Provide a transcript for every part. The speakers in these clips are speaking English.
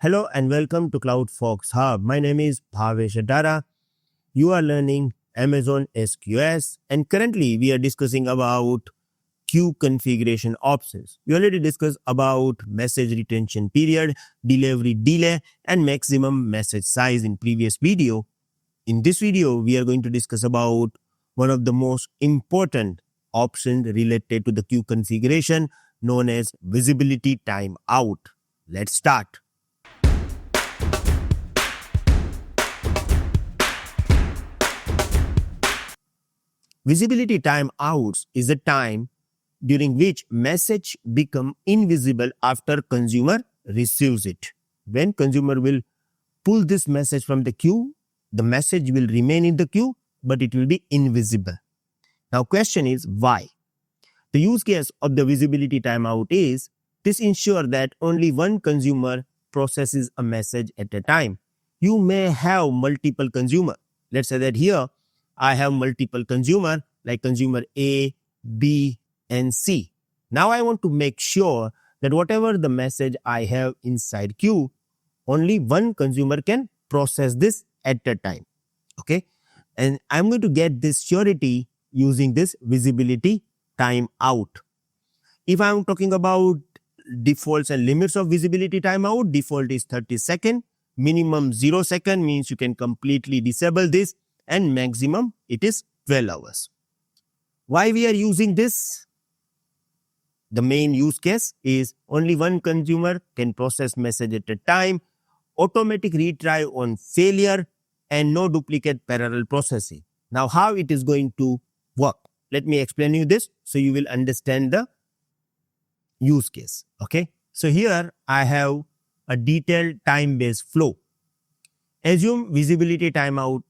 Hello and welcome to Cloud Fox Hub. My name is Bhavesh Adara. You are learning Amazon SQS and currently we are discussing about queue configuration options. We already discussed about message retention period, delivery delay and maximum message size in previous video. In this video, we are going to discuss about one of the most important options related to the queue configuration known as visibility timeout. Let's start. Visibility timeouts is a time during which message become invisible after consumer receives it. When consumer will pull this message from the queue, the message will remain in the queue, but it will be invisible. Now question is why? The use case of the visibility timeout is this ensure that only one consumer processes a message at a time. You may have multiple consumer. Let's say that here I have multiple consumer like consumer A, B, and C. Now I want to make sure that whatever the message I have inside queue, only one consumer can process this at a time. Okay. And I'm going to get this surety using this visibility timeout. If I'm talking about defaults and limits of visibility timeout, default is 30 seconds, minimum 0 second means you can completely disable this, and maximum it is 12 hours. Why we are using this? The main use case is only one consumer can process message at a time, automatic retry on failure, and no duplicate parallel processing. Now how it is going to work? Let me explain you this so you will understand the use case. Okay. So here I have a detailed time-based flow. Assume visibility timeout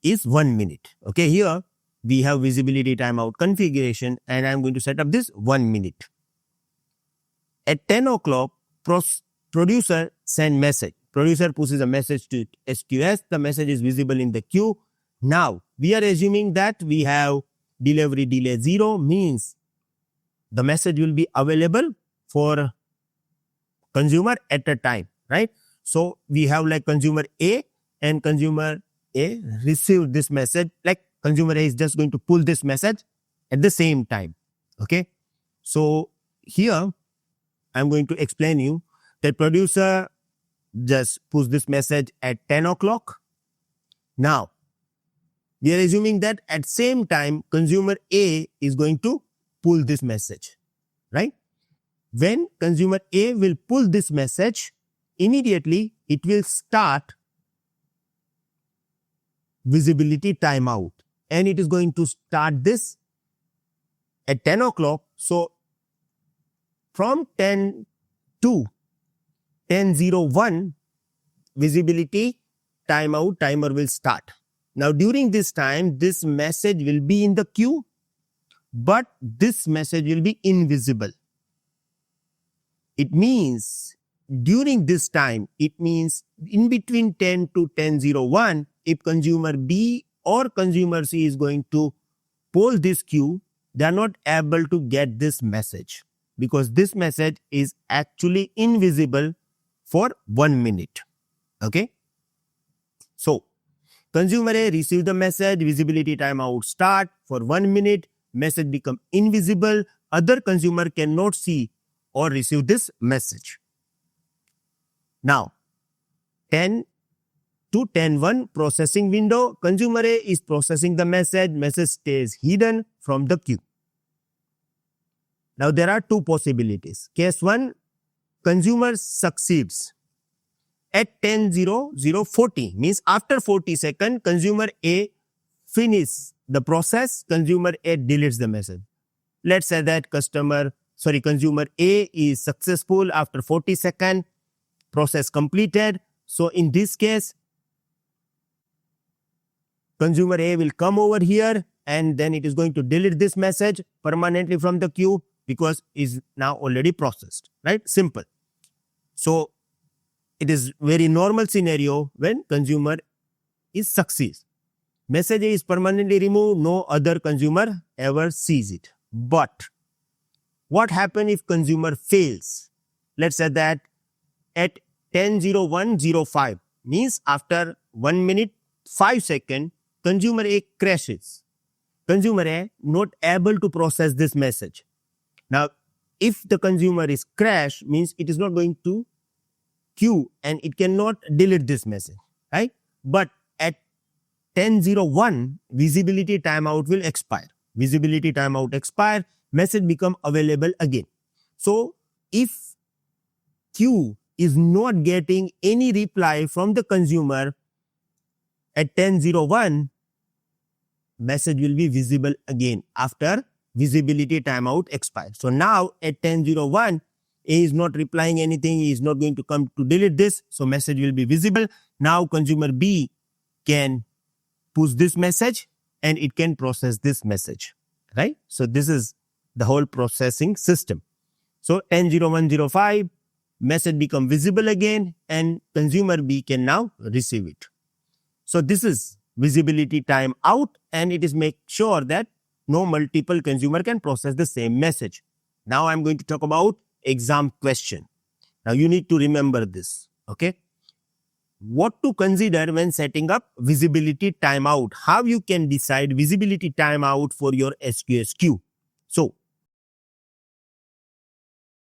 is 1 minute. Okay, here we have visibility timeout configuration and I'm going to set up this 1 minute. At 10 o'clock, producer send message. Producer pushes a message to SQS. The message is visible in the queue. Now, we are assuming that we have delivery delay 0 means the message will be available for consumer at a time, right? So, we have like consumer A and consumer A received this message, like consumer A is just going to pull this message at the same time. Okay. So here I'm going to explain you that producer just push this message at 10 o'clock. Now we are assuming that at same time consumer A is going to pull this message, right? When consumer A will pull this message, immediately it will start visibility timeout and it is going to start this at 10 o'clock. So from 10 to 10:01 visibility timeout timer will start. Now during this time this message will be in the queue but this message will be invisible. It means during this time, it means in between 10 to 10:01, if consumer B or consumer C is going to poll this queue, they are not able to get this message because this message is actually invisible for 1 minute. Okay. So consumer A receive the message, visibility timeout start for 1 minute, message become invisible, other consumer cannot see or receive this message. Now, 10 to 10:01 processing window, consumer A is processing the message stays hidden from the queue. Now, there are two possibilities. Case 1, consumer succeeds. At 10:00:40 means after 40 seconds, consumer A finishes the process, consumer A deletes the message. Let's say that consumer A is successful after 40 seconds, process completed. So in this case, consumer A will come over here and then it is going to delete this message permanently from the queue because it is now already processed, right? Simple. So it is very normal scenario when consumer is succeeds. Message is permanently removed, no other consumer ever sees it. But what happens if consumer fails? Let's say that at 10:01:05 means after 1 minute 5 seconds, consumer A crashes. Consumer A not able to process this message. Now, if the consumer is crash, means it is not going to queue and it cannot delete this message, right? But at 10:01, visibility timeout will expire. Visibility timeout expire, message become available again. So, if queue is not getting any reply from the consumer at 10:01, message will be visible again after visibility timeout expires. So now at 10:01, A is not replying anything, he is not going to come to delete this, so message will be visible. Now consumer B can push this message and it can process this message, right? So this is the whole processing system. So 10:01:05, message become visible again and consumer B can now receive it. So this is visibility time out, and it is make sure that no multiple consumer can process the same message. Now I'm going to talk about exam question. Now you need to remember this, okay? What to consider when setting up visibility timeout? How you can decide visibility timeout for your SQS queue?